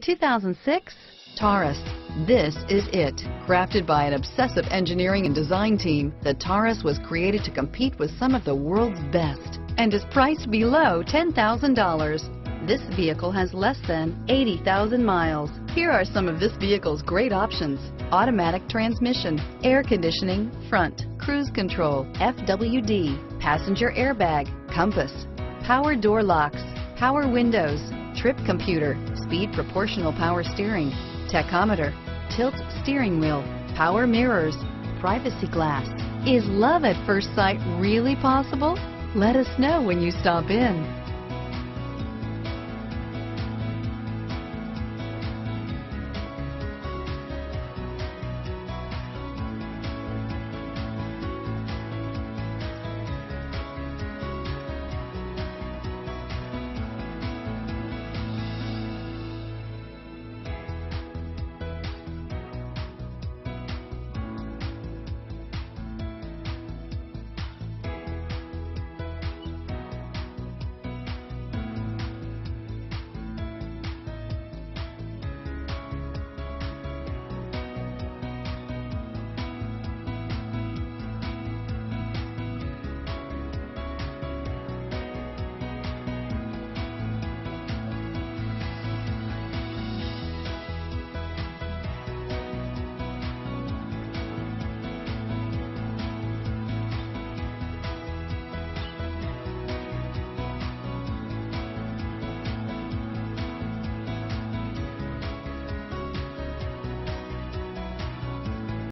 2006 Taurus. This is it. Crafted by an obsessive engineering and design team, the Taurus was created to compete with some of the world's best and is priced below $10,000. This vehicle has less than 80,000 miles. Here are some of this vehicle's great options: automatic transmission, air conditioning, front, cruise control, FWD, passenger airbag, compass, power door locks, power windows, trip computer, speed proportional power steering, tachometer, tilt steering wheel, power mirrors, privacy glass. Is love at first sight really possible? Let us know when you stop in.